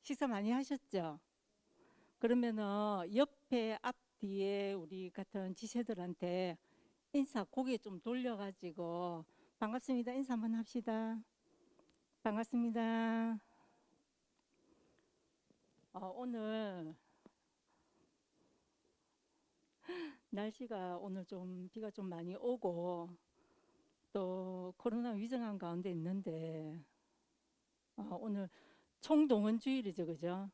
식사 많이 하셨죠? 그러면은 옆에 앞뒤에 우리 같은 지세들한테 인사 고개 좀 돌려가지고 반갑습니다. 인사 한번 합시다. 반갑습니다. 오늘 날씨가 오늘 좀 비가 좀 많이 오고 또 코로나 위중한 가운데 있는데 오늘 총동원 주일이죠, 그죠?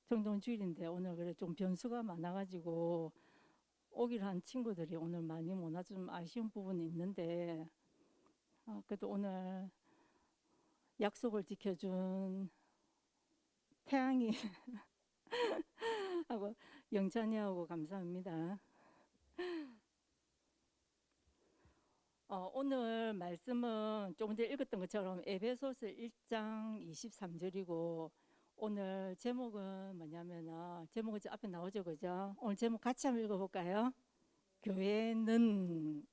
총동원 주일인데 오늘 그래 좀 변수가 많아가지고 오기로 한 친구들이 오늘 많이 못 와 좀 아쉬운 부분이 있는데 그래도 오늘 약속을 지켜준 태양이 하고 영찬이하고 감사합니다. 오늘 말씀은 조금 전에 읽었던 것처럼 에베소서 1장 23절이고 오늘 제목은 뭐냐면은 제목은 저 앞에 나오죠, 그죠? 오늘 제목 같이 한번 읽어볼까요? 교회는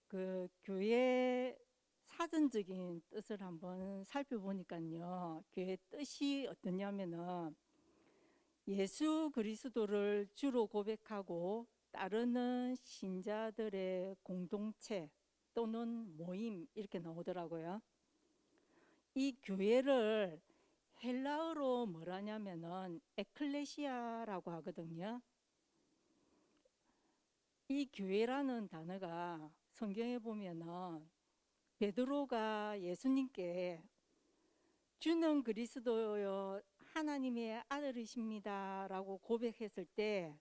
그 교회 사전적인 뜻을 한번 살펴보니까요. 교회 뜻이 어떠냐면은 예수 그리스도를 주로 고백하고 따르는 신자들의 공동체 또는 모임 이렇게 나오더라고요. 이 교회를 헬라어로 뭐라냐면은 에클레시아라고 하거든요. 이 교회라는 단어가 성경에 보면은 베드로가 예수님께 주는 그리스도요 하나님의 아들이십니다라고 고백했을 때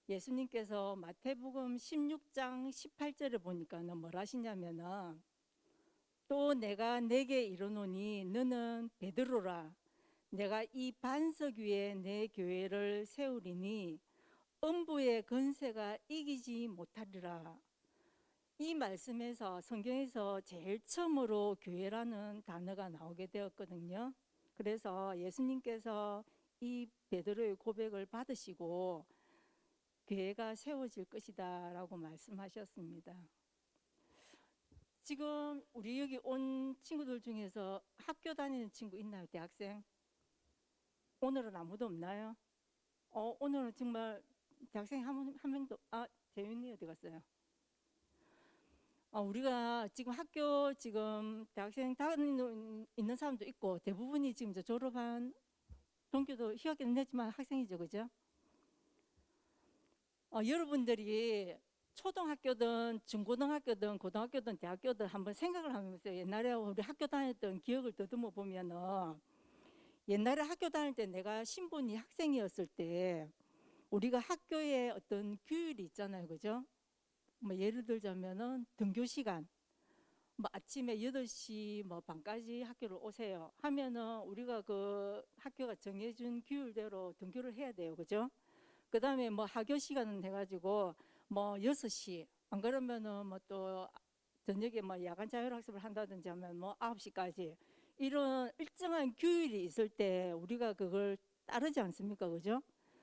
예수님께서 마태복음 16장 18절에 보니까는 뭘 하시냐면은 또 내가 내게 이르노니 너는 베드로라 내가 이 반석 위에 내 교회를 세우리니 음부의 권세가 이기지 못하리라. 이 말씀에서 성경에서 제일 처음으로 교회라는 단어가 나오게 되었거든요. 그래서 예수님께서 이 베드로의 고백을 받으시고 교회가 세워질 것이다 라고 말씀하셨습니다. 지금 우리 여기 온 친구들 중에서 학교 다니는 친구 있나요? 대학생? 오늘은 아무도 없나요? 오늘은 정말 대학생 한 명도, 재윤이 어디 갔어요? 우리가 지금 학교 지금 대학생 다니는 있는 사람도 있고 대부분이 지금 이제 졸업한 동기도 휴학기는 했지만 학생이죠, 그죠? 여러분들이 초등학교든 중고등학교든 고등학교든 대학교든 한번 생각을 하면서 옛날에 우리 학교 다녔던 기억을 더듬어 보면은 옛날에 학교 다닐 때 내가 신분이 학생이었을 때 우리가 학교에 어떤 규율이 있잖아요, 그죠? 뭐 예를 들자면은 등교 시간 뭐 아침에 8시 뭐 반까지 학교를 오세요 하면은 우리가 그 학교가 정해준 규율대로 등교를 해야 돼요, 그죠? 그 다음에 뭐 하교 시간은 해가지고 뭐 6시 안 그러면은 뭐 또 저녁에 뭐 야간 자율학습을 한다든지 하면 뭐 9시까지 이런 일정한 규율이 있을 때 우리가 그걸 따르지 않습니까, 그죠?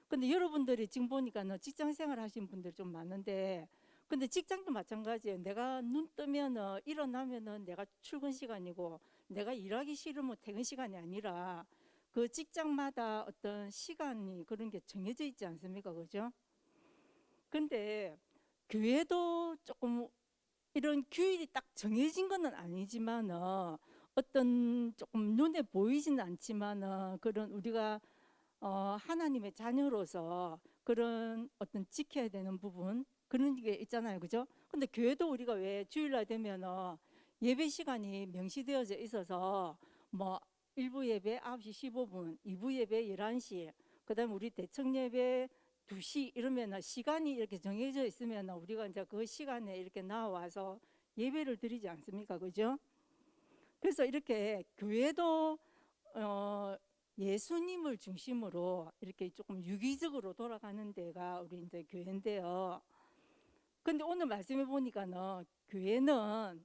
근데 여러분들이 지금 보니까는 직장 생활 하신 분들 좀 많은데 근데 직장도 마찬가지예요. 내가 눈 뜨면은 일어나면은 내가 출근 시간이고 내가 일하기 싫으면 퇴근 시간이 아니라 그 직장마다 어떤 시간이 그런 게 정해져 있지 않습니까? 그죠? 근데 교회도 조금 이런 규율이 딱 정해진 거는 아니지만은 어떤 조금 눈에 보이지는 않지만은 그런 우리가 하나님의 자녀로서 그런 어떤 지켜야 되는 부분 그런 게 있잖아요. 그죠? 근데 교회도 우리가 왜 주일날 되면은 예배 시간이 명시되어져 있어서 뭐 1부 예배 9시 15분, 2부 예배 11시, 그다음에 우리 대청 예배 2시 이러면은 시간이 이렇게 정해져 있으면 우리가 이제 그 시간에 이렇게 나와서 예배를 드리지 않습니까? 그죠? 그래서 이렇게 교회도 어, 예수님을 중심으로 이렇게 조금 유기적으로 돌아가는 데가 우리 이제 교회인데요. 근데 오늘 말씀해 보니까는 교회는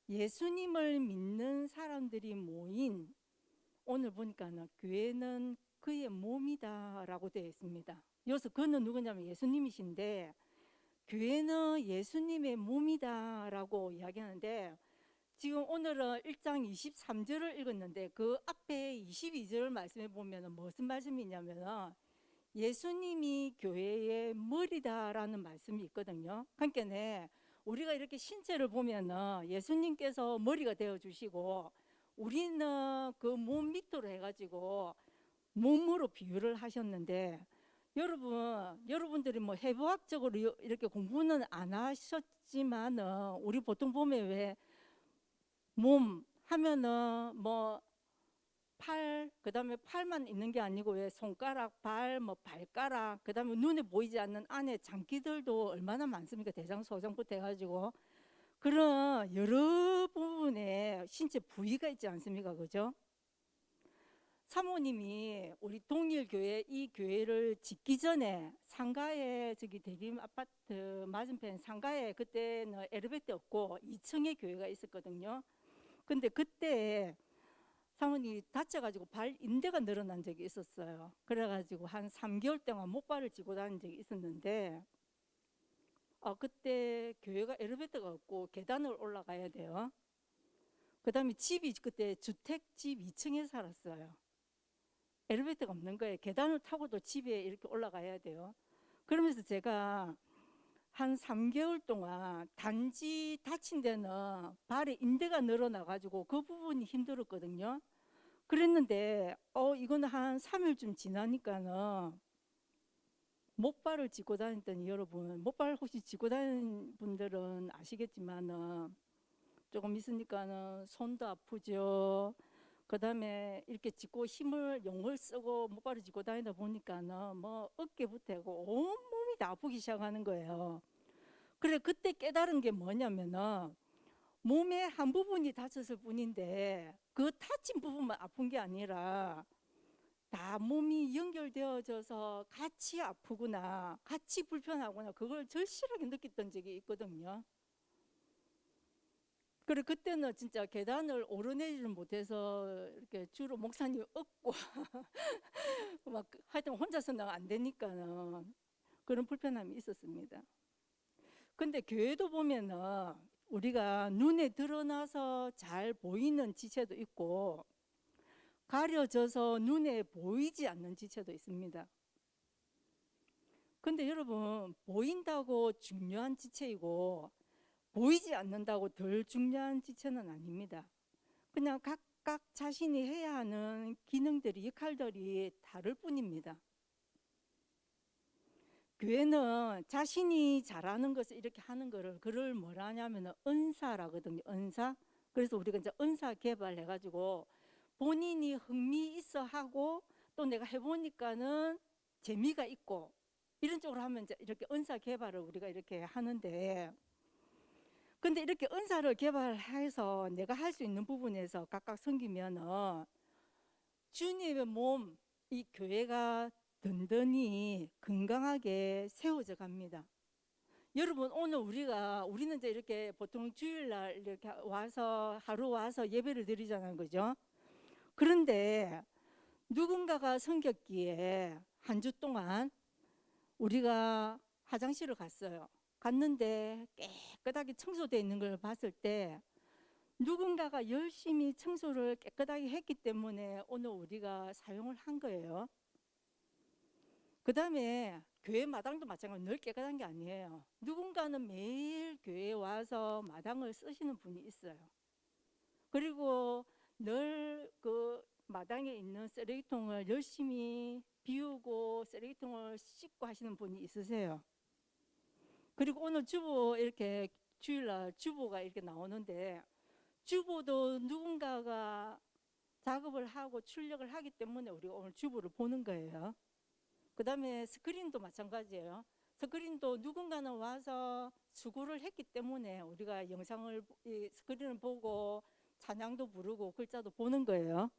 예수님을 믿는 사람들이 모인 오늘 보니까는 교회는 그의 몸이다라고 되어 있습니다. 여기서 그는 누구냐면 예수님이신데 교회는 예수님의 몸이다라고 이야기하는데 지금 오늘은 1장 23절을 읽었는데 그 앞에 22절 말씀해 보면 무슨 말씀이냐면 예수님이 교회의 머리다라는 말씀이 있거든요. 그러니까 우리가 이렇게 신체를 보면은 예수님께서 머리가 되어 주시고 우리는 그 몸 밑으로 해가지고 몸으로 비유를 하셨는데 여러분들이 뭐 해부학적으로 이렇게 공부는 안 하셨지만은 우리 보통 보면 왜 몸 하면은 뭐 팔, 그다음에 팔만 있는 게 아니고 왜 손가락, 발, 뭐 발가락, 그다음에 눈에 보이지 않는 안에 장기들도 얼마나 많습니까? 대장, 소장부터 해가지고 그런 여러 부분에 신체 부위가 있지 않습니까? 그죠? 사모님이 우리 동일교회 이 교회를 짓기 전에 상가에 저기 대림 아파트 맞은편 상가에 그때는 엘리베이터 없고 2층에 교회가 있었거든요. 근데 그때 사모님이 다쳐가지고 발 인대가 늘어난 적이 있었어요. 그래가지고 한 3개월 동안 목발을 쥐고 다닌 적이 있었는데 그때 교회가 엘리베이터가 없고 계단을 올라가야 돼요. 그 다음에 집이 그때 주택집 2층에 살았어요. 엘리베이터가 없는 거예요. 계단을 타고도 집에 이렇게 올라가야 돼요. 그러면서 제가 한 3개월 동안 단지 다친 데는 발에 인대가 늘어나가지고 그 부분이 힘들었거든요. 그랬는데 이거는 한 3일쯤 지나니까는 목발을 짚고 다녔더니 여러분 목발 혹시 짚고 다니는 분들은 아시겠지만은 조금 있으니까는 손도 아프죠. 그 다음에 이렇게 짚고 용을 쓰고 목발을 짚고 다니다 보니까는 뭐 어깨부터 해고 온몸이 다 아프기 시작하는 거예요. 그래 그때 깨달은 게 뭐냐면은 몸의 한 부분이 다쳤을 뿐인데 그 다친 부분만 아픈 게 아니라 다 몸이 연결되어져서 같이 아프구나, 같이 불편하구나, 그걸 절실하게 느꼈던 적이 있거든요. 그래 그때는 진짜 계단을 오르내지를 못해서 이렇게 주로 목사님 업고 막 하여튼 혼자서는 안 되니까는 그런 불편함이 있었습니다. 근데 교회도 보면은 우리가 눈에 드러나서 잘 보이는 지체도 있고 가려져서 눈에 보이지 않는 지체도 있습니다. 근데 여러분 보인다고 중요한 지체이고 보이지 않는다고 덜 중요한 지체는 아닙니다. 그냥 각각 자신이 해야 하는 기능들이 역할들이 다를 뿐입니다. 교회는 자신이 잘하는 것을 이렇게 하는 거를 그걸 뭐라 하냐면 은사라거든요. 은사. 그래서 우리가 이제 은사 개발해 가지고 본인이 흥미 있어 하고 또 내가 해보니까는 재미가 있고 이런 쪽으로 하면 이제 이렇게 은사 개발을 우리가 이렇게 하는데 근데 이렇게 은사를 개발해서 내가 할 수 있는 부분에서 각각 섬기면은 주님의 몸, 이 교회가 든든히 건강하게 세워져 갑니다. 여러분 오늘 우리는 이제 이렇게 보통 주일날 이렇게 와서 하루 와서 예배를 드리잖아요, 그죠? 그런데 누군가가 섬겼기에 한 주 동안 우리가 화장실을 갔어요. 갔는데 깨끗하게 청소되어 있는 걸 봤을 때 누군가가 열심히 청소를 깨끗하게 했기 때문에 오늘 우리가 사용을 한 거예요. 그 다음에 교회 마당도 마찬가지로 늘 깨끗한 게 아니에요. 누군가는 매일 교회에 와서 마당을 쓰시는 분이 있어요. 그리고 늘 그 마당에 있는 쓰레기통을 열심히 비우고 쓰레기통을 씻고 하시는 분이 있으세요. 그리고 오늘 주보 이렇게 주일날 주보가 이렇게 나오는데 주보도 누군가가 작업을 하고 출력을 하기 때문에 우리가 오늘 주보를 보는 거예요. 그 다음에 스크린도 마찬가지예요. 스크린도 누군가는 와서 수고를 했기 때문에 우리가 스크린을 보고 찬양도 부르고 글자도 보는 거예요.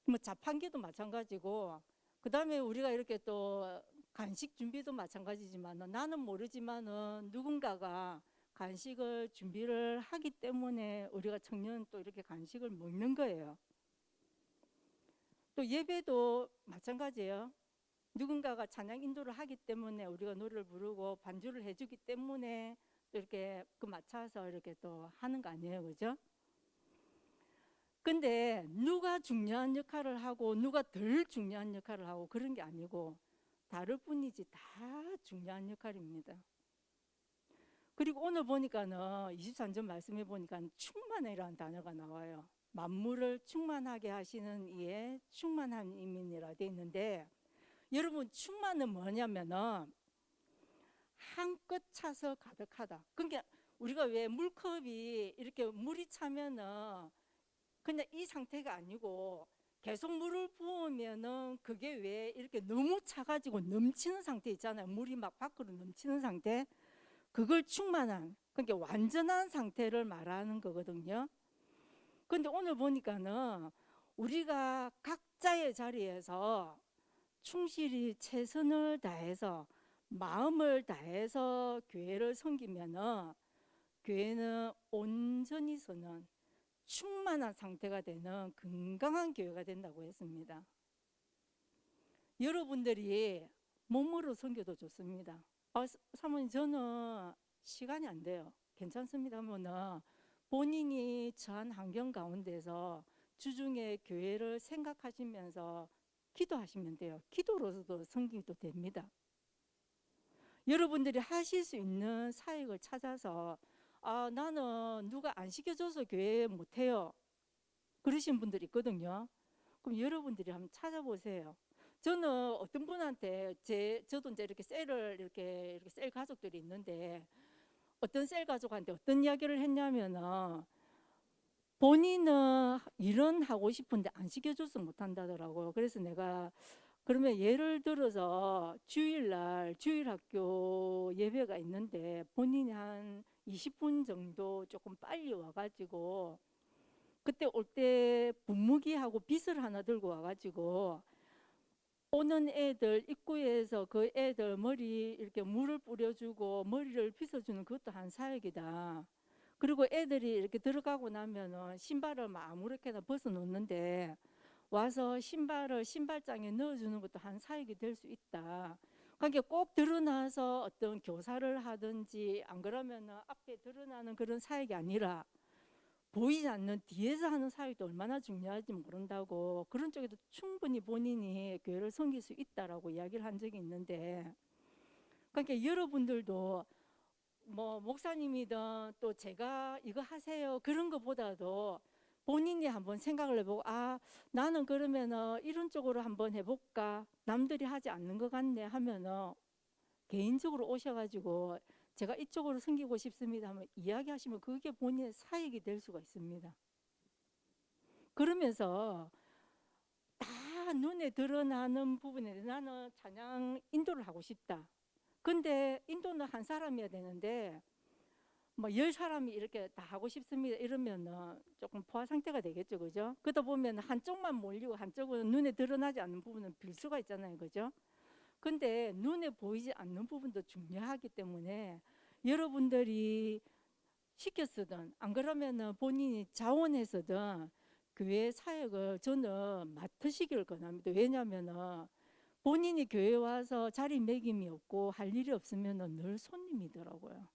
뭐 자판기도 마찬가지고 그 다음에 우리가 이렇게 또 간식 준비도 마찬가지지만 나는 모르지만은 누군가가 간식을 준비를 하기 때문에 우리가 청년 또 이렇게 간식을 먹는 거예요. 또 예배도 마찬가지예요. 누군가가 찬양 인도를 하기 때문에 우리가 노래를 부르고 반주를 해주기 때문에 이렇게 그 맞춰서 이렇게 또 하는 거 아니에요, 그죠? 근데 누가 중요한 역할을 하고 누가 덜 중요한 역할을 하고 그런 게 아니고 다를 뿐이지 다 중요한 역할입니다. 그리고 오늘 보니까는 23절 말씀해 보니까 충만이라는 단어가 나와요. 만물을 충만하게 하시는 이에 충만함이니라 돼 있는데, 여러분 충만은 뭐냐면은 한껏 차서 가득하다. 그러니까 우리가 왜 물컵이 이렇게 물이 차면은 그냥 이 상태가 아니고 계속 물을 부으면은 그게 왜 이렇게 너무 차가지고 넘치는 상태 있잖아요. 물이 막 밖으로 넘치는 상태. 그걸 충만한, 그러니까 완전한 상태를 말하는 거거든요. 근데 오늘 보니까는 우리가 각자의 자리에서 충실히 최선을 다해서 마음을 다해서 교회를 섬기면은 교회는 온전히 서는 충만한 상태가 되는 건강한 교회가 된다고 했습니다. 여러분들이 몸으로 섬겨도 좋습니다. 사모님 저는 시간이 안 돼요. 괜찮습니다 하면은 본인이 처한 환경 가운데서 주중에 교회를 생각하시면서 기도하시면 돼요. 기도로서도 섬기도 됩니다. 여러분들이 하실 수 있는 사역을 찾아서 나는 누가 안 시켜줘서 교회 못해요. 그러신 분들이 있거든요. 그럼 여러분들이 한번 찾아보세요. 저는 어떤 분한테 저도 이제 이렇게 이렇게 셀 가족들이 있는데 어떤 셀 가족한테 어떤 이야기를 했냐면은 본인은 일은 하고 싶은데 안 시켜줘서 못한다더라고요. 그래서 내가 그러면 예를 들어서 주일날 주일학교 예배가 있는데 본인이 한 20분 정도 조금 빨리 와가지고 그때 올 때 분무기하고 빗을 하나 들고 와가지고 오는 애들 입구에서 그 애들 머리 이렇게 물을 뿌려주고 머리를 빗어주는 그것도 한 사역이다. 그리고 애들이 이렇게 들어가고 나면은 신발을 막 아무렇게나 벗어 놓는데 와서 신발을 신발장에 넣어주는 것도 한 사역이 될 수 있다. 그러니까 꼭 드러나서 어떤 교사를 하든지 안 그러면은 앞에 드러나는 그런 사역이 아니라 보이지 않는 뒤에서 하는 사역도 얼마나 중요할지 모른다고 그런 쪽에도 충분히 본인이 교회를 섬길 수 있다라고 이야기를 한 적이 있는데, 그러니까 여러분들도 뭐 목사님이든 또 제가 이거 하세요 그런 것보다도 본인이 한번 생각을 해보고 나는 그러면은 이런 쪽으로 한번 해볼까, 남들이 하지 않는 것 같네 하면은 개인적으로 오셔가지고 제가 이쪽으로 섬기고 싶습니다 하면 이야기하시면 그게 본인의 사역이 될 수가 있습니다. 그러면서 다 눈에 드러나는 부분에 나는 찬양 인도를 하고 싶다. 근데 인도는 한 사람이어야 되는데 뭐 10사람이 이렇게 다 하고 싶습니다 이러면은 조금 포화 상태가 되겠죠, 그죠? 그러다 보면 한쪽만 몰리고 한쪽은 눈에 드러나지 않는 부분은 빌 수가 있잖아요, 그죠? 근데 눈에 보이지 않는 부분도 중요하기 때문에 여러분들이 시켰으든 안 그러면은 본인이 자원해서든 교회 사역을 저는 맡으시기를 권합니다. 왜냐하면은 본인이 교회 와서 자리매김이 없고 할 일이 없으면은 늘 손님이더라고요.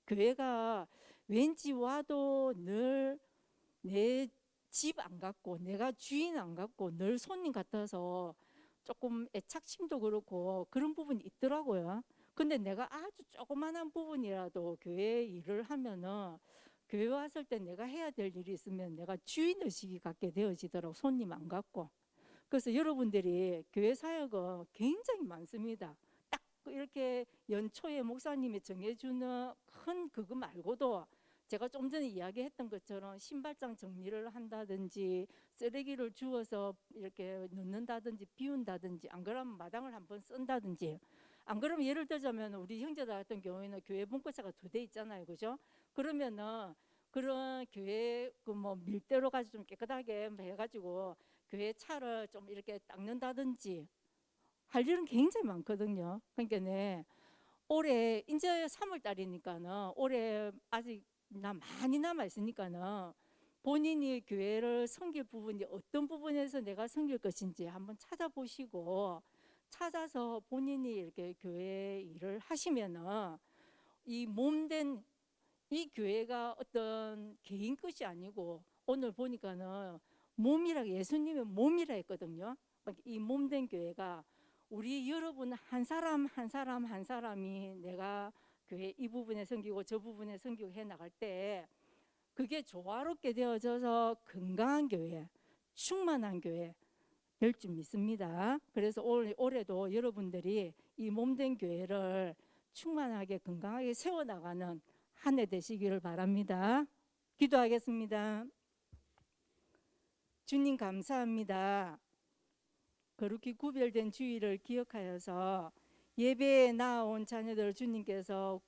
교회가 왠지 와도 늘 내 집 안 같고 내가 주인 안 같고 늘 손님 같아서 조금 애착심도 그렇고 그런 부분이 있더라고요. 근데 내가 아주 조그만한 부분이라도 교회 일을 하면은 교회 왔을 때 내가 해야 될 일이 있으면 내가 주인의식이 갖게 되어지더라고, 손님 안 갖고. 그래서 여러분들이 교회 사역은 굉장히 많습니다. 딱 이렇게 연초에 목사님이 정해주는 큰 그거 말고도 제가 좀 전에 이야기했던 것처럼 신발장 정리를 한다든지 쓰레기를 주워서 이렇게 넣는다든지 비운다든지 안 그러면 마당을 한번 쓴다든지 안 그러면 예를 들자면 우리 형제들 같은 경우에는 교회 bun커차가 2대 있잖아요, 그죠? 그러면은 그런 교회 그 뭐 밀대로 가지고 좀 깨끗하게 해가지고 교회 차를 좀 이렇게 닦는다든지 할 일은 굉장히 많거든요. 그러니까 올해 이제 3월 달이니까는 올해 아직 많이 남아 있으니까는 본인이 교회를 섬길 부분이 어떤 부분에서 내가 섬길 것인지 한번 찾아보시고 찾아서 본인이 이렇게 교회 일을 하시면은 이 몸된 이 교회가 어떤 개인 것이 아니고 오늘 보니까는 몸이라 예수님의 몸이라 했거든요. 이 몸된 교회가 우리 여러분 한 사람 한 사람 한 사람이 내가 교회 이 부분에 섬기고 저 부분에 섬기고 해 나갈 때 그게 조화롭게 되어져서 건강한 교회, 충만한 교회 될 줄 믿습니다. 그래서 올해도 여러분들이 이 몸된 교회를 충만하게 건강하게 세워나가는 한 해 되시기를 바랍니다. 기도하겠습니다. 주님 감사합니다. 거룩히 구별된 주일을 기억하여서 예배에 나아온 자녀들 주님께서